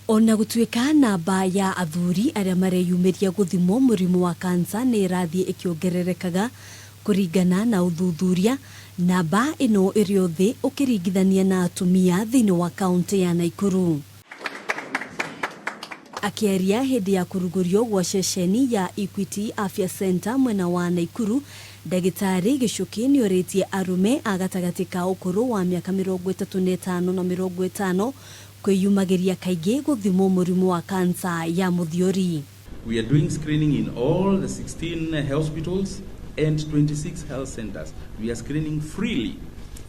Ona gutuika namba ya athuri aria mareyumiria guthimwo murimu wa kansa ni irathie ikiongererekaga kuringana na uthuthuria. Namba ino iri thi ukiringithania na atumia thiini wa kaunti ya Nakuru. Akiaria hindi ya kurugurio gwa ceceni ya Equity Afya Center mwena wa Nakuru, Ndagitari Gicuki ni oritie arume agatagati ka ukuru wa miaka 35 na 50 kuiyumagiria kaingi guthimwo murimu wa kansa ya muthiori. We are doing screening in all the 16 hospitals and 26 health centers. We are screening freely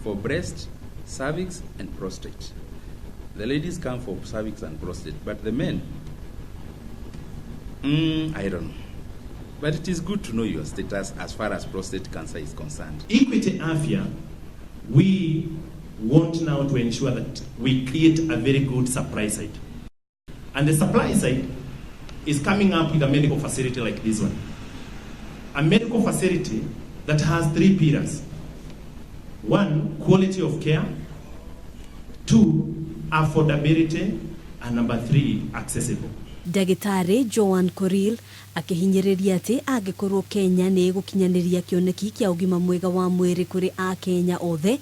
for breast, cervix and prostate. The ladies come for cervix and prostate, but the men, I don't know. But it is good to know your status as far as prostate cancer is concerned. Equity Afya, we want now to ensure that we create a very good supply side. And the supply side is coming up with a medical facility like this one. A medical facility that has 3 pillars. 1, quality of care. 2, affordability. And number 3, accessible. Ndagitari Joan Koril akihinyiriria ati angikorwo Kenya ni gukinyaniria kioneki kia ugima mwega wa mwiri kuri a Kenya othe,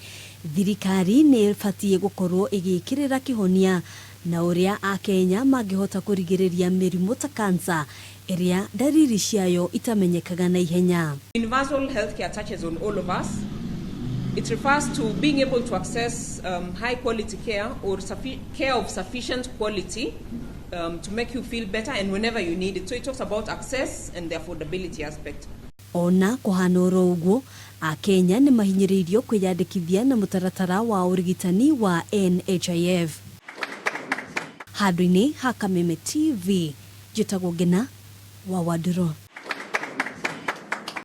thirikari ni fatie gukorwo igikirira kihonia na uria a Kenya mangihota kurigiriria mirimu ta kansa iria dariri ciayo itamenyekaga na ihenya. Universal healthcare touches on all of us. It refers to being able to access high quality care or care of sufficient quality to make you feel better and whenever you need it. So it talks about access and the affordability aspect. Ona kuhanoro uguo, a Kenya ni mahinyiririo kwiyandikithia na mutaratara wa urigitani wa NHIF. Hadrini Hakameme TV, jitagwo Gina wa Waduro.